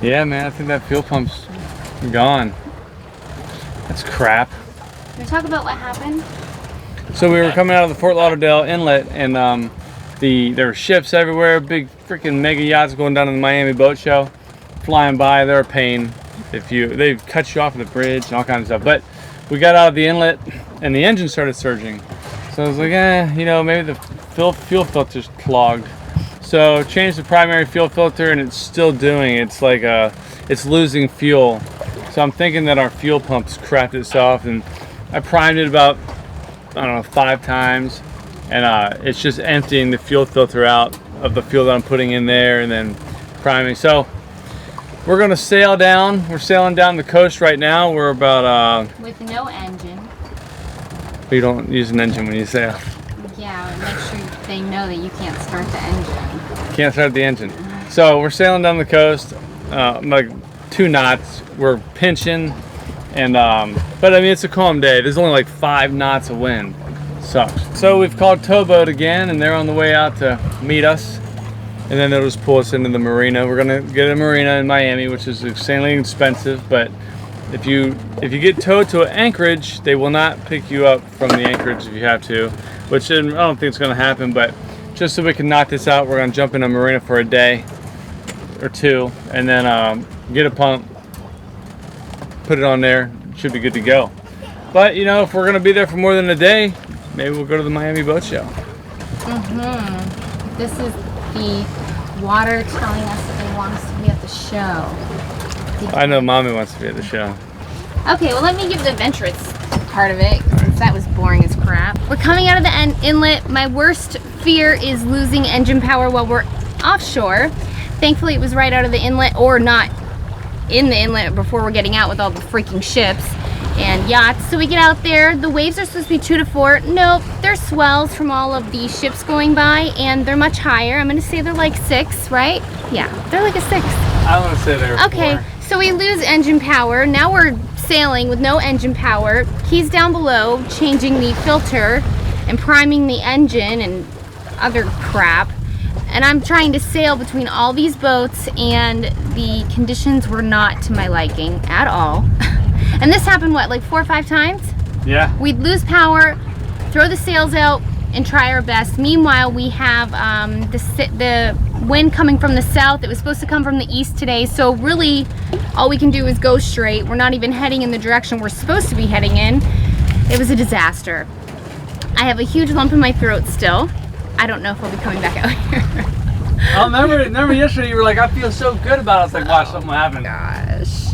Yeah, man, I think that fuel pump's gone. That's crap. Can we talk about what happened? So we were coming out of the Fort Lauderdale inlet, and there were ships everywhere, big freaking mega yachts going down to the Miami boat show, flying by. They're a pain. They cut you off at the bridge and all kinds of stuff. But we got out of the inlet, and the engine started surging. So I was like, maybe the fuel filter's clogged. So changed the primary fuel filter, and it's still doing. It's like it's losing fuel. So I'm thinking that our fuel pump's crapped itself, and I primed it about, I don't know, 5 times, and it's just emptying the fuel filter out of the fuel that I'm putting in there, and then priming. So we're gonna sail down. We're sailing down the coast right now. We're about with no engine. You don't use an engine when you sail. Yeah, make sure they know that you can't start the engine. Can't start the engine. So we're sailing down the coast, like 2 knots. We're pinching, and but I mean, it's a calm day. There's only like 5 knots of wind. Sucks. So we've called Towboat again, and they're on the way out to meet us, and then they'll just pull us into the marina. We're gonna get a marina in Miami, which is insanely expensive, but if you get towed to an anchorage, they will not pick you up from the anchorage if you have to, which I don't think it's gonna happen. But just so we can knock this out, we're gonna jump in a marina for a day or 2, and then get a pump, put it on there, should be good to go. But if we're gonna be there for more than a day, maybe we'll go to the Miami boat show. This is the water telling us that they want us to be at the show. I know Mommy wants to be at the show. Okay, well, let me give the adventurous part of it, since that was boring as crap. We're coming out of the inlet. My worst fear is losing engine power while we're offshore. Thankfully, it was right out of the inlet, or not in the inlet before we're getting out with all the freaking ships and yachts. So we get out there. The waves are supposed to be 2 to 4. Nope, they're swells from all of the ships going by, and they're much higher. I'm gonna say they're like 6, right? Yeah, they're like a 6. I want to say they're 4. Okay, so we lose engine power. Now we're sailing with no engine power. He's down below changing the filter and priming the engine and other crap. And I'm trying to sail between all these boats, and the conditions were not to my liking at all. And this happened, what, like 4 or 5 times? Yeah. We'd lose power, throw the sails out, and try our best. Meanwhile, we have the wind coming from the south. It was supposed to come from the east today, so really all we can do is go straight. We're not even heading in the direction we're supposed to be heading in. It was a disaster. I have a huge lump in my throat still. I don't know if I'll be coming back out here. I remember yesterday you were like, I feel so good about it. I was like, watch, something will happen. Gosh.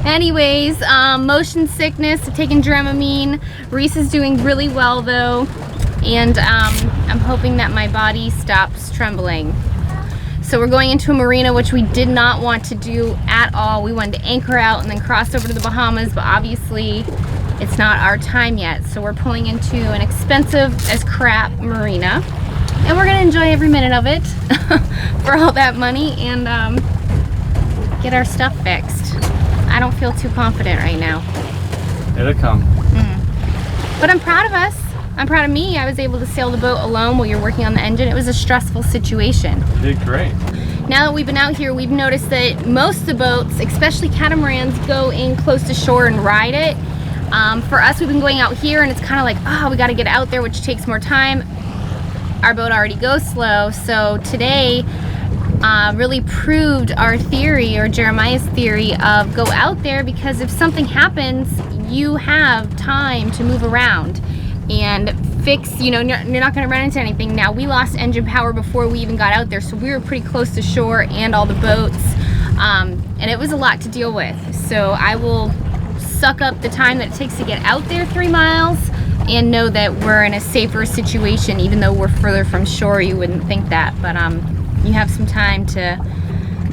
Anyways, motion sickness, I've taken Dramamine. Reese is doing really well though, and I'm hoping that my body stops trembling. So we're going into a marina, which we did not want to do at all. We wanted to anchor out and then cross over to the Bahamas, but obviously it's not our time yet. So we're pulling into an expensive as crap marina, and we're gonna enjoy every minute of it for all that money, and get our stuff fixed. I don't feel too confident right now. It'll come. But I'm proud of us. I'm proud of me. I was able to sail the boat alone while you're working on the engine. It was a stressful situation. You did great. Now that we've been out here, we've noticed that most of the boats, especially catamarans, go in close to shore and ride it. For us, we've been going out here, and it's kind of like, oh, we got to get out there, which takes more time. Our boat already goes slow, so today really proved our theory, or Jeremiah's theory, of go out there, because if something happens, you have time to move around and fix, you're not going to run into anything. Now, we lost engine power before we even got out there, so we were pretty close to shore and all the boats, and it was a lot to deal with. So I will suck up the time that it takes to get out there 3 miles and know that we're in a safer situation. Even though we're further from shore, you wouldn't think that, but you have some time to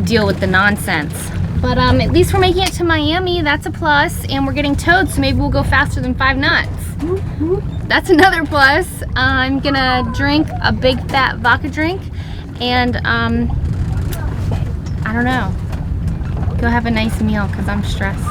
deal with the nonsense. But at least we're making it to Miami. That's a plus, and we're getting towed, so maybe we'll go faster than 5 knots. That's another plus. I'm gonna drink a big fat vodka drink, and I don't know, go have a nice meal, because I'm stressed.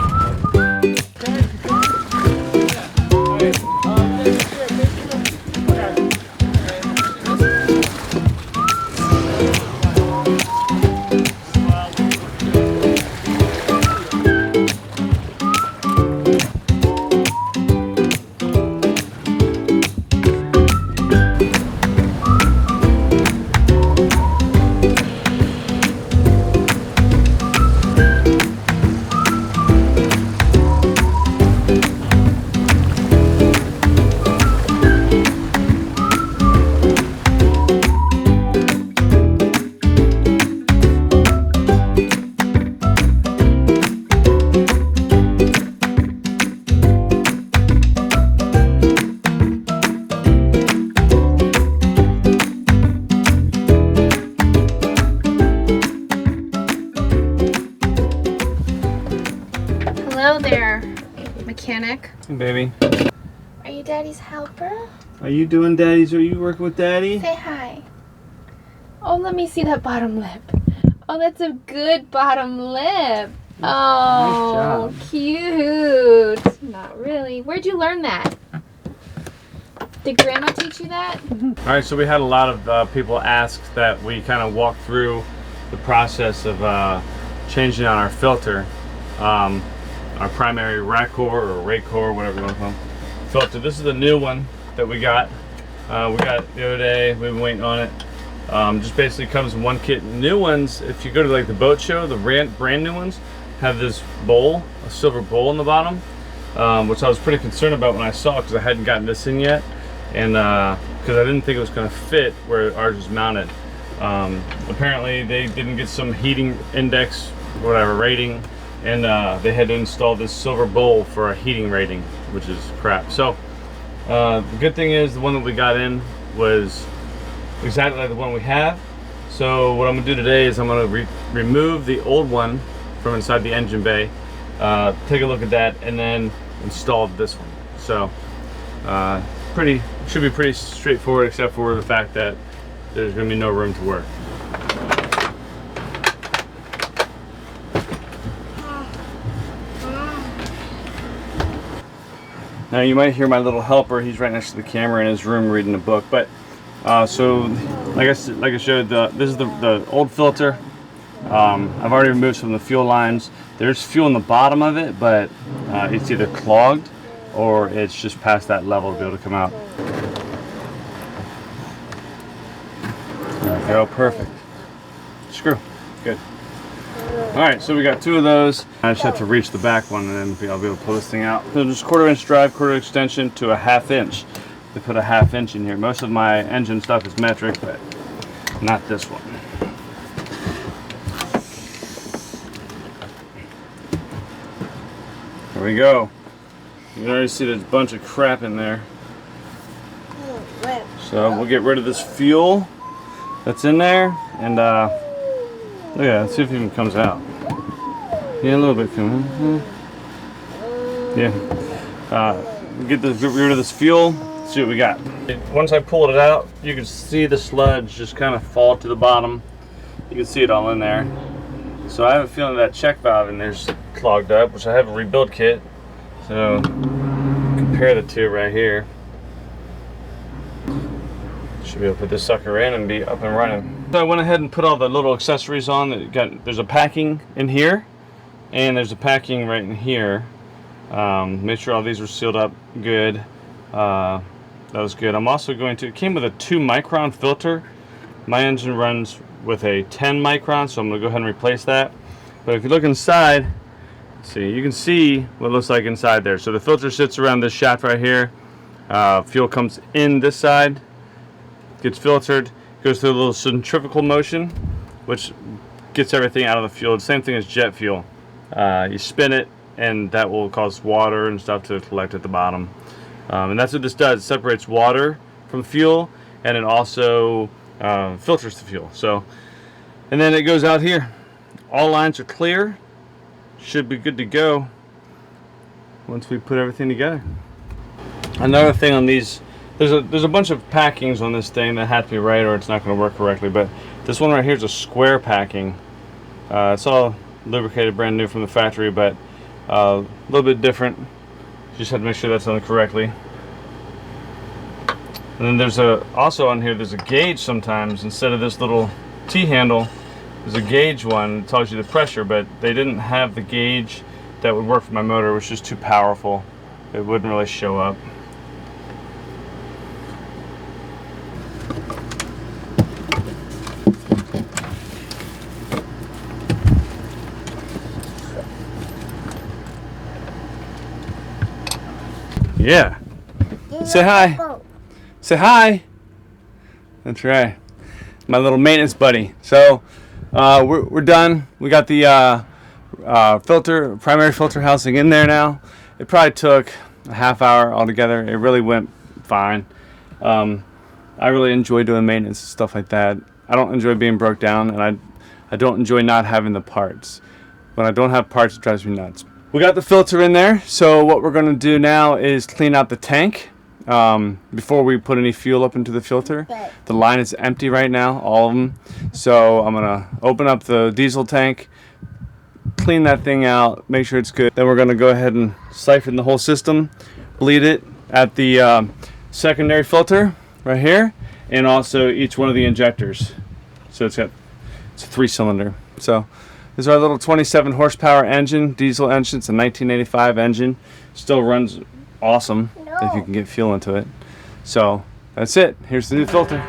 Hello there, mechanic. Hey, baby. Are you Daddy's helper? Are you doing Daddy's? Are you working with Daddy? Say hi. Oh, let me see that bottom lip. Oh, that's a good bottom lip. Oh, nice job. Cute. Not really. Where'd you learn that? Did Grandma teach you that? All right, so we had a lot of people ask that we kind of walk through the process of changing out our filter, our primary rack core or rake core, whatever you want to call them, filter. This is the new one that we got. We got it the other day. We've been waiting on it. Just basically comes in one kit. New ones, if you go to like the boat show, the brand new ones have this bowl, a silver bowl on the bottom, which I was pretty concerned about when I saw it because I hadn't gotten this in yet, and because I didn't think it was going to fit where ours was mounted. Apparently they didn't get some heating index, whatever rating, and they had to install this silver bowl for a heating rating, which is crap. So the good thing is the one that we got in was exactly like the one we have. So what I'm gonna do today is I'm gonna remove the old one from inside the engine bay, take a look at that, and then install this one. So should be pretty straightforward, except for the fact that there's gonna be no room to work. Now you might hear my little helper. He's right next to the camera in his room reading a book. But so like I showed, this is the old filter. I've already removed some of the fuel lines. There's fuel in the bottom of it, but it's either clogged or it's just past that level to be able to come out. There we go, perfect. Screw, good. All right, so we got two of those. I just have to reach the back one and then I'll be able to pull this thing out. So just 1/4 inch drive, 1/4 extension to a 1/2 inch. They put a 1/2 inch in here. Most of my engine stuff is metric, but not this one. There we go. You can already see there's a bunch of crap in there. So we'll get rid of this fuel that's in there, and look at it, let's see if it even comes out. Yeah, a little bit coming. Yeah. Get rid of this fuel, see what we got. Once I pulled it out, you can see the sludge just kind of fall to the bottom. You can see it all in there. So I have a feeling that check valve in there's clogged up, which I have a rebuild kit. So compare the two right here. Should be able to put this sucker in and be up and running. So I went ahead and put all the little accessories on. There's a packing in here, and there's a packing right in here. Make sure all these are sealed up good. That was good. I'm also going to, it came with a 2 micron filter. My engine runs with a 10 micron, so I'm going to go ahead and replace that. But if you look inside, see, you can see what it looks like inside there. So the filter sits around this shaft right here. Fuel comes in this side, gets filtered, goes through a little centrifugal motion, which gets everything out of the fuel. The same thing as jet fuel. You spin it, and that will cause water and stuff to collect at the bottom. And that's what this does. It separates water from fuel, and it also filters the fuel. So, and then it goes out here. All lines are clear. Should be good to go once we put everything together. Another thing on these, there's a bunch of packings on this thing that have to be right or it's not going to work correctly, but this one right here is a square packing. It's all lubricated, brand new from the factory, but a little bit different. You just have to make sure that's done correctly. And then there's also on here there's a gauge sometimes. Instead of this little T-handle, there's a gauge one that tells you the pressure, but they didn't have the gauge that would work for my motor. It was just too powerful. It wouldn't really show up. Yeah. Say hi. Say hi. That's right. My little maintenance buddy. So we're done. We got the primary filter housing in there now. It probably took a half hour altogether. It really went fine. I really enjoy doing maintenance and stuff like that. I don't enjoy being broke down, and I don't enjoy not having the parts. When I don't have parts, it drives me nuts. We got the filter in there, so what we're going to do now is clean out the tank before we put any fuel up into the filter. The line is empty right now, all of them. So I'm going to open up the diesel tank, clean that thing out, make sure it's good. Then we're going to go ahead and siphon the whole system, bleed it at the secondary filter right here, and also each one of the injectors. So it's a 3-cylinder. So this is our little 27 horsepower engine, diesel engine. It's a 1985 engine. Still runs awesome if you can get fuel into it. So that's it. Here's the new filter.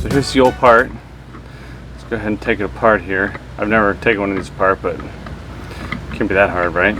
Here's the old part. Let's go ahead and take it apart here. I've never taken one of these apart, but it can't be that hard, right?